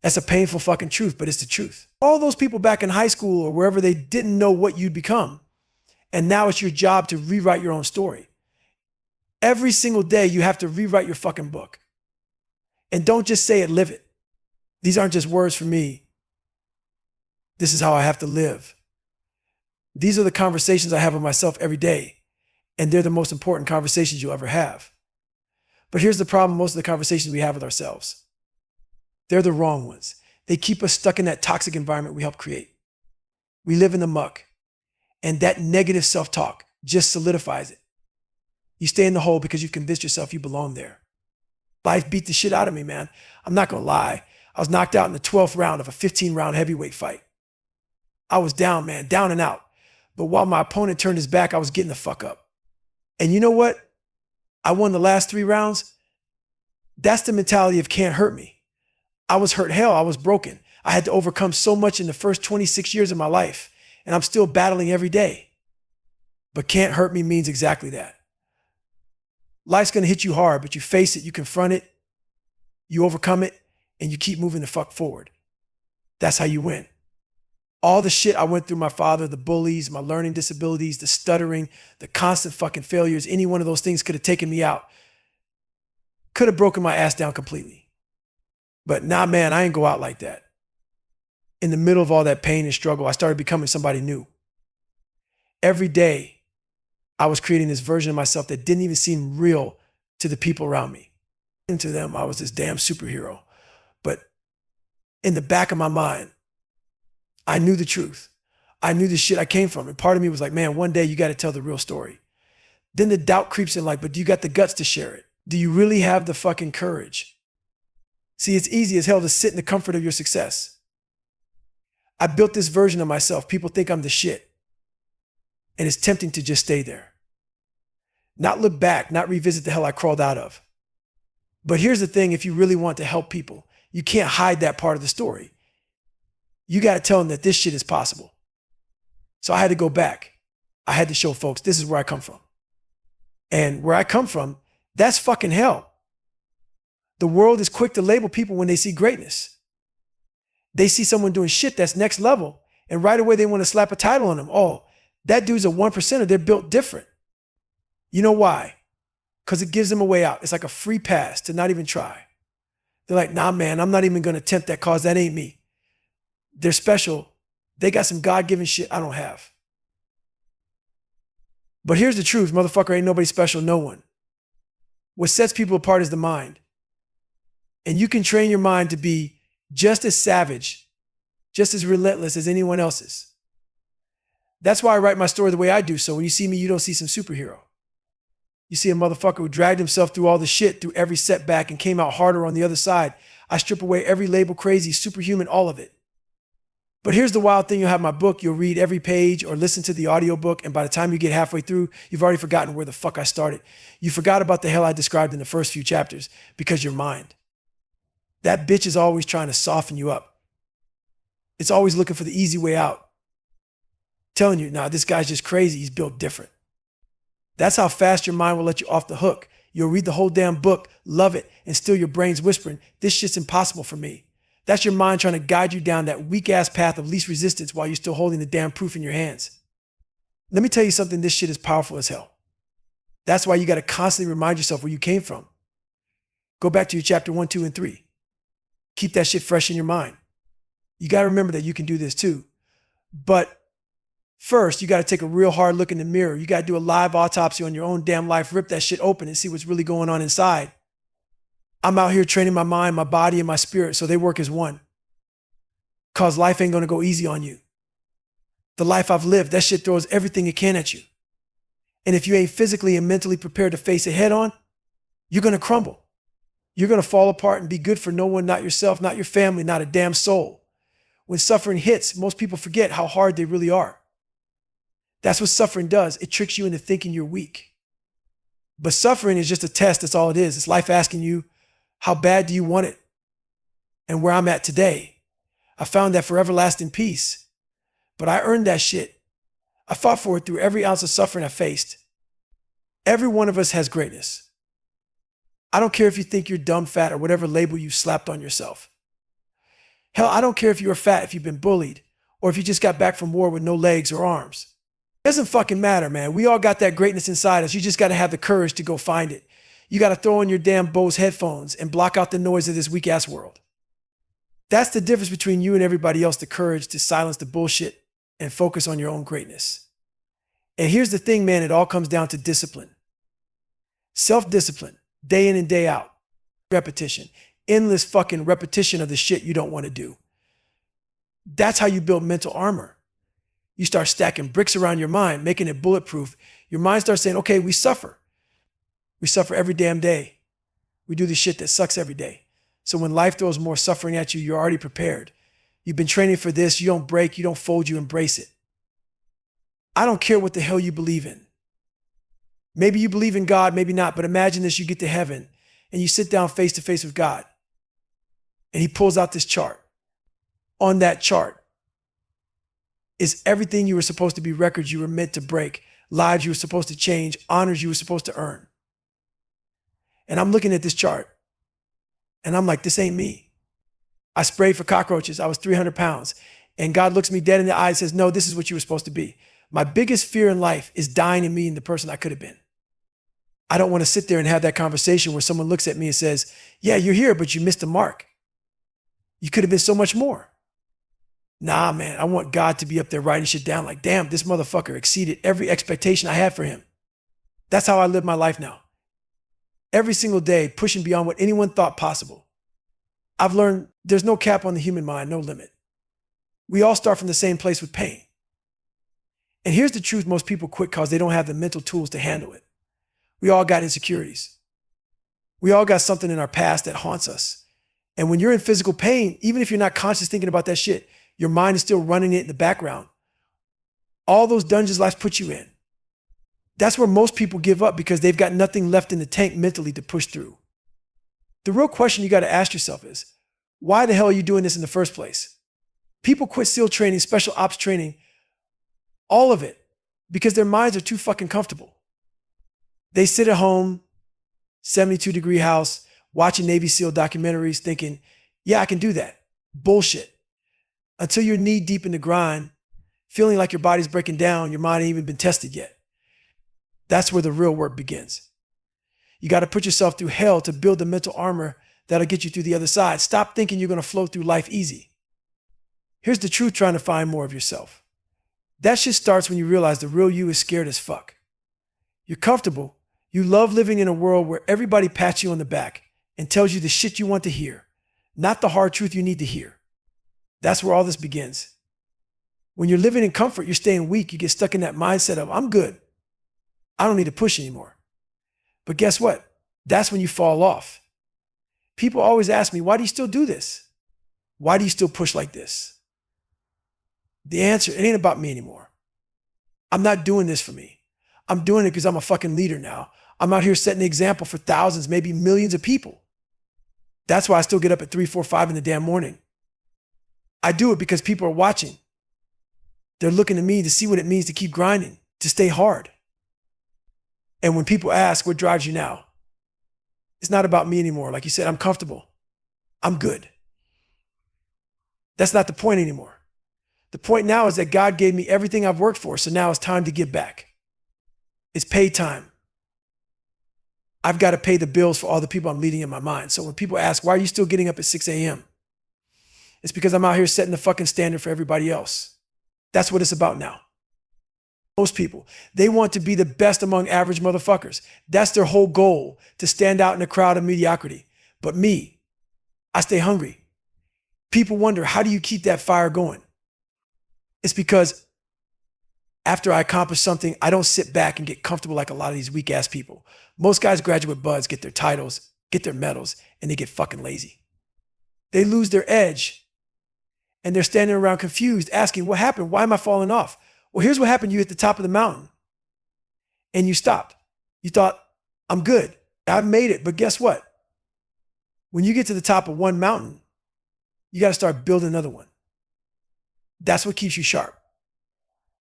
That's a painful fucking truth, but it's the truth. All those people back in high school or wherever, they didn't know what you'd become. And now it's your job to rewrite your own story. Every single day, you have to rewrite your fucking book. And don't just say it, live it. These aren't just words for me. This is how I have to live. These are the conversations I have with myself every day. And they're the most important conversations you'll ever have. But here's the problem, most of the conversations we have with ourselves, they're the wrong ones. They keep us stuck in that toxic environment we help create. We live in the muck. And that negative self-talk just solidifies it. You stay in the hole because you've convinced yourself you belong there. Life beat the shit out of me, man. I'm not gonna lie. I was knocked out in the 12th round of a 15-round heavyweight fight. I was down, man, down and out. But while my opponent turned his back, I was getting the fuck up. And you know what? I won the last 3 rounds. That's the mentality of can't hurt me. I was hurt hell. I was broken. I had to overcome so much in the first 26 years of my life, and I'm still battling every day. But can't hurt me means exactly that. Life's gonna hit you hard, but you face it, you confront it, you overcome it, and you keep moving the fuck forward. That's how you win. All the shit I went through, my father, the bullies, my learning disabilities, the stuttering, the constant fucking failures, any one of those things could have taken me out. Could have broken my ass down completely. But nah, man, I ain't go out like that. In the middle of all that pain and struggle, I started becoming somebody new. Every day, I was creating this version of myself that didn't even seem real to the people around me. And to them, I was this damn superhero. But in the back of my mind, I knew the truth. I knew the shit I came from. And part of me was like, man, one day you got to tell the real story. Then the doubt creeps in like, but do you got the guts to share it? Do you really have the fucking courage? See, it's easy as hell to sit in the comfort of your success. I built this version of myself. People think I'm the shit. And it's tempting to just stay there. Not look back, not revisit the hell I crawled out of, But here's the thing, if you really want to help people, you can't hide that part of the story. You got to tell them that this shit is possible. So I had to go back. I had to show folks, this is where I come from. And where I come from, that's fucking hell. The world is quick to label people when they see greatness. They see someone doing shit that's next level, and right away they want to slap a title on them. Oh, that dude's a 1%er. They're built different. You know why? Because it gives them a way out. It's like a free pass to not even try. They're like, nah, man, I'm not even going to attempt that cause. That ain't me. They're special. They got some God-given shit I don't have. But here's the truth, motherfucker, ain't nobody special, no one. What sets people apart is the mind. And you can train your mind to be just as savage, just as relentless as anyone else's. That's why I write my story the way I do. So when you see me, you don't see some superhero. You see a motherfucker who dragged himself through all the shit, through every setback, and came out harder on the other side. I strip away every label, crazy, superhuman, all of it. But here's the wild thing, you'll have my book, you'll read every page or listen to the audiobook, and by the time you get halfway through, you've already forgotten where the fuck I started. You forgot about the hell I described in the first few chapters because your mind. That bitch is always trying to soften you up. It's always looking for the easy way out. Telling you, nah, this guy's just crazy, he's built different. That's how fast your mind will let you off the hook. You'll read the whole damn book, love it, and still your brain's whispering, this shit's impossible for me. That's your mind trying to guide you down that weak-ass path of least resistance while you're still holding the damn proof in your hands. Let me tell you something, this shit is powerful as hell. That's why you got to constantly remind yourself where you came from. Go back to your chapter 1, 2, and 3. Keep that shit fresh in your mind. You got to remember that you can do this too. But first, you got to take a real hard look in the mirror. You got to do a live autopsy on your own damn life, rip that shit open and see what's really going on inside. I'm out here training my mind, my body, and my spirit so they work as one. Cause life ain't gonna go easy on you. The life I've lived, that shit throws everything it can at you. And if you ain't physically and mentally prepared to face it head on, you're gonna crumble. You're gonna fall apart and be good for no one, not yourself, not your family, not a damn soul. When suffering hits, most people forget how hard they really are. That's what suffering does. It tricks you into thinking you're weak. But suffering is just a test, that's all it is. It's life asking you, how bad do you want it? And where I'm at today, I found that for everlasting peace. But I earned that shit. I fought for it through every ounce of suffering I faced. Every one of us has greatness. I don't care if you think you're dumb, fat, or whatever label you slapped on yourself. Hell, I don't care if you're fat, if you've been bullied, or if you just got back from war with no legs or arms. It doesn't fucking matter, man. We all got that greatness inside us. You just got to have the courage to go find it. You got to throw in your damn Bose headphones and block out the noise of this weak-ass world. That's the difference between you and everybody else, the courage to silence the bullshit and focus on your own greatness. And here's the thing, man, it all comes down to discipline. Self-discipline, day in and day out. Repetition, endless fucking repetition of the shit you don't want to do. That's how you build mental armor. You start stacking bricks around your mind, making it bulletproof. Your mind starts saying, okay, we suffer. We suffer every damn day. We do the shit that sucks every day. So when life throws more suffering at you, you're already prepared. You've been training for this. You don't break. You don't fold. You embrace it. I don't care what the hell you believe in. Maybe you believe in God, maybe not. But imagine this, you get to heaven and you sit down face to face with God. And he pulls out this chart. On that chart is everything you were supposed to be, records you were meant to break, lives you were supposed to change, honors you were supposed to earn. And I'm looking at this chart and I'm like, this ain't me. I sprayed for cockroaches. I was 300 pounds. And God looks me dead in the eye and says, no, this is what you were supposed to be. My biggest fear in life is dying and being the person I could have been. I don't want to sit there and have that conversation where someone looks at me and says, yeah, you're here, but you missed the mark. You could have been so much more. Nah, man, I want God to be up there writing shit down like, damn, this motherfucker exceeded every expectation I had for him. That's how I live my life now. Every single day, pushing beyond what anyone thought possible. I've learned there's no cap on the human mind, no limit. We all start from the same place with pain. And here's the truth, most people quit because they don't have the mental tools to handle it. We all got insecurities. We all got something in our past that haunts us. And when you're in physical pain, even if you're not conscious thinking about that shit, your mind is still running it in the background. All those dungeons life put you in. That's where most people give up because they've got nothing left in the tank mentally to push through. The real question you got to ask yourself is, why the hell are you doing this in the first place? People quit SEAL training, special ops training, all of it, because their minds are too fucking comfortable. They sit at home, 72-degree house, watching Navy SEAL documentaries, thinking, yeah, I can do that. Bullshit. Until you're knee deep in the grind, feeling like your body's breaking down, your mind ain't even been tested yet. That's where the real work begins. You got to put yourself through hell to build the mental armor that'll get you through the other side. Stop thinking you're going to float through life easy. Here's the truth trying to find more of yourself. That shit starts when you realize the real you is scared as fuck. You're comfortable. You love living in a world where everybody pats you on the back and tells you the shit you want to hear, not the hard truth you need to hear. That's where all this begins. When you're living in comfort, you're staying weak. You get stuck in that mindset of, I'm good. I don't need to push anymore. But guess what? That's when you fall off. People always ask me, why do you still do this? Why do you still push like this? The answer, it ain't about me anymore. I'm not doing this for me. I'm doing it because I'm a fucking leader now. I'm out here setting an example for thousands, maybe millions of people. That's why I still get up at 3, 4, 5 in the damn morning. I do it because people are watching. They're looking to me to see what it means to keep grinding, to stay hard. And when people ask, what drives you now? It's not about me anymore. Like you said, I'm comfortable. I'm good. That's not the point anymore. The point now is that God gave me everything I've worked for, so now it's time to give back. It's pay time. I've got to pay the bills for all the people I'm leading in my mind. So when people ask, why are you still getting up at 6 a.m.? It's because I'm out here setting the fucking standard for everybody else. That's what it's about now. Most people, they want to be the best among average motherfuckers. That's their whole goal, to stand out in a crowd of mediocrity. But me, I stay hungry. People wonder, how do you keep that fire going? It's because after I accomplish something, I don't sit back and get comfortable like a lot of these weak ass people. Most guys graduate buds, get their titles, get their medals, and they get fucking lazy. They lose their edge and they're standing around confused, asking, what happened? Why am I falling off? Well, here's what happened. You at the top of the mountain and you stopped. You thought, I'm good. I've made it. But guess what? When you get to the top of one mountain, you got to start building another one. That's what keeps you sharp.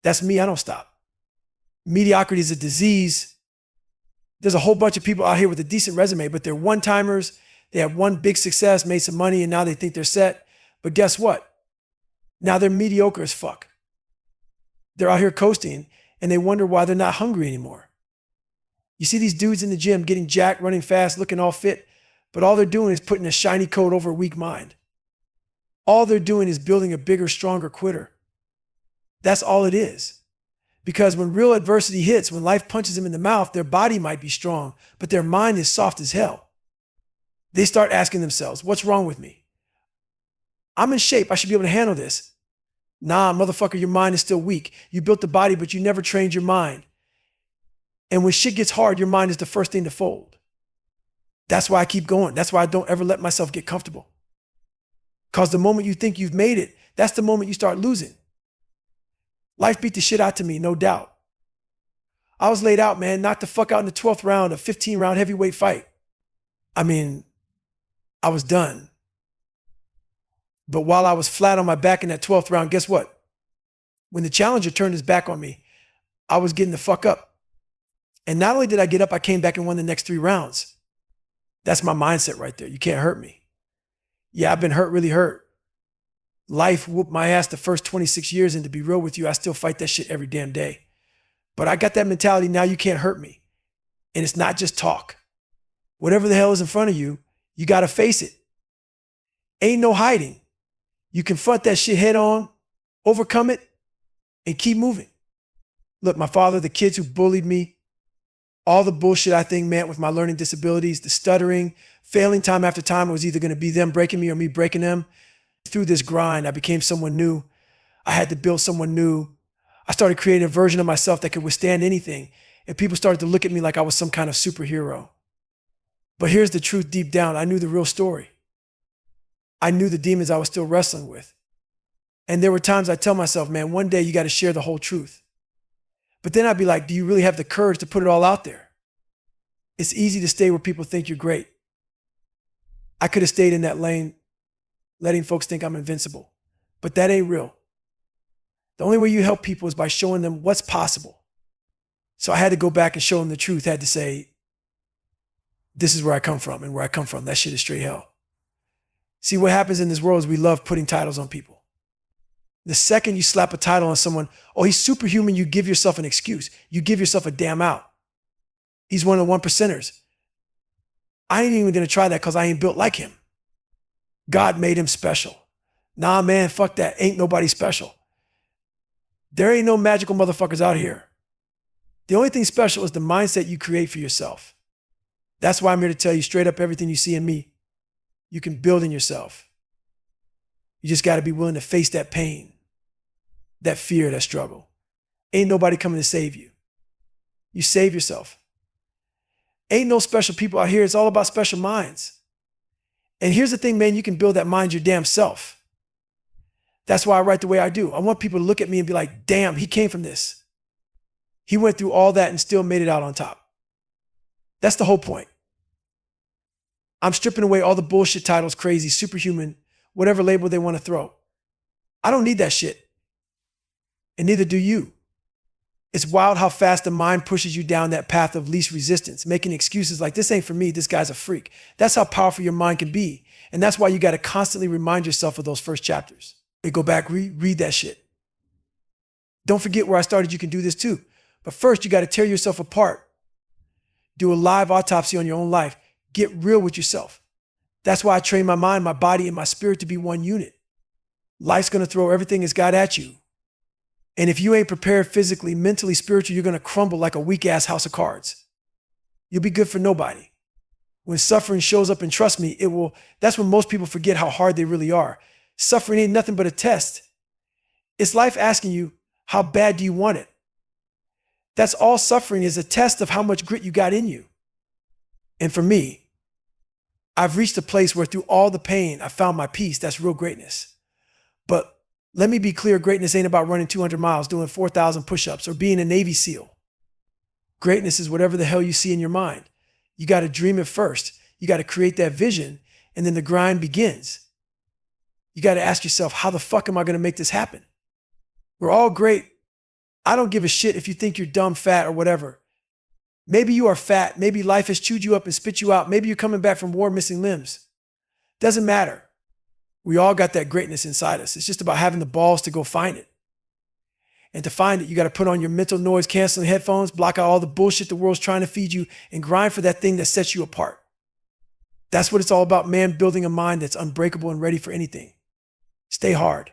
That's me. I don't stop. Mediocrity is a disease. There's a whole bunch of people out here with a decent resume, but they're one-timers. They have one big success, made some money, and now they think they're set. But guess what? Now they're mediocre as fuck. They're out here coasting and they wonder why they're not hungry anymore. You see these dudes in the gym getting jacked, running fast, looking all fit, but all they're doing is putting a shiny coat over a weak mind. All they're doing is building a bigger, stronger quitter. That's all it is. Because when real adversity hits, when life punches them in the mouth, their body might be strong, but their mind is soft as hell. They start asking themselves, what's wrong with me? I'm in shape. I should be able to handle this. Nah, motherfucker, your mind is still weak. You built the body, but you never trained your mind. And when shit gets hard, your mind is the first thing to fold. That's why I keep going. That's why I don't ever let myself get comfortable. Because the moment you think you've made it, that's the moment you start losing. Life beat the shit out to me, no doubt. I was laid out, man, knocked the fuck out in the 12th round of a 15-round heavyweight fight. I mean, I was done. But while I was flat on my back in that 12th round, guess what? When the challenger turned his back on me, I was getting the fuck up. And not only did I get up, I came back and won the next 3 rounds. That's my mindset right there. You can't hurt me. Yeah, I've been hurt, really hurt. Life whooped my ass the first 26 years, and to be real with you, I still fight that shit every damn day. But I got that mentality, now you can't hurt me. And it's not just talk. Whatever the hell is in front of you, you got to face it. Ain't no hiding. You confront that shit head on, overcome it, and keep moving. Look, my father, the kids who bullied me, all the bullshit I think meant with my learning disabilities, the stuttering, failing time after time, it was either going to be them breaking me or me breaking them. Through this grind, I became someone new. I had to build someone new. I started creating a version of myself that could withstand anything. And people started to look at me like I was some kind of superhero. But here's the truth deep down. I knew the real story. I knew the demons I was still wrestling with. And there were times I tell myself, man, one day you got to share the whole truth. But then I'd be like, do you really have the courage to put it all out there? It's easy to stay where people think you're great. I could have stayed in that lane, letting folks think I'm invincible, but that ain't real. The only way you help people is by showing them what's possible. So I had to go back and show them the truth. I had to say, this is where I come from, and where I come from, that shit is straight hell. See, what happens in this world is we love putting titles on people. The second you slap a title on someone, oh, he's superhuman, you give yourself an excuse. You give yourself a damn out. He's one of the 1%ers. I ain't even gonna try that because I ain't built like him. God made him special. Nah, man, fuck that. Ain't nobody special. There ain't no magical motherfuckers out here. The only thing special is the mindset you create for yourself. That's why I'm here to tell you straight up, everything you see in me, you can build in yourself. You just got to be willing to face that pain, that fear, that struggle. Ain't nobody coming to save you. You save yourself. Ain't no special people out here. It's all about special minds. And here's the thing, man, you can build that mind your damn self. That's why I write the way I do. I want people to look at me and be like, damn, he came from this. He went through all that and still made it out on top. That's the whole point. I'm stripping away all the bullshit titles, crazy, superhuman, whatever label they want to throw. I don't need that shit. And neither do you. It's wild how fast the mind pushes you down that path of least resistance, making excuses like, this ain't for me, this guy's a freak. That's how powerful your mind can be. And that's why you got to constantly remind yourself of those first chapters. Hey, go back, read that shit. Don't forget where I started, you can do this too. But first, you got to tear yourself apart. Do a live autopsy on your own life. Get real with yourself. That's why I train my mind, my body, and my spirit to be one unit. Life's going to throw everything it's got at you. And if you ain't prepared physically, mentally, spiritually, you're going to crumble like a weak-ass house of cards. You'll be good for nobody. When suffering shows up, and trust me, that's when most people forget how hard they really are. Suffering ain't nothing but a test. It's life asking you, how bad do you want it? That's all suffering is, a test of how much grit you got in you. And for me, I've reached a place where through all the pain, I found my peace. That's real greatness. But let me be clear, greatness ain't about running 200 miles, doing 4,000 push-ups, or being a Navy SEAL. Greatness is whatever the hell you see in your mind. You got to dream it first. You got to create that vision, and then the grind begins. You got to ask yourself, how the fuck am I going to make this happen? We're all great. I don't give a shit if you think you're dumb, fat, or whatever. Maybe you are fat. Maybe life has chewed you up and spit you out. Maybe you're coming back from war missing limbs. Doesn't matter. We all got that greatness inside us. It's just about having the balls to go find it. And to find it, you got to put on your mental noise canceling headphones, block out all the bullshit the world's trying to feed you, and grind for that thing that sets you apart. That's what it's all about, man, building a mind that's unbreakable and ready for anything. Stay hard.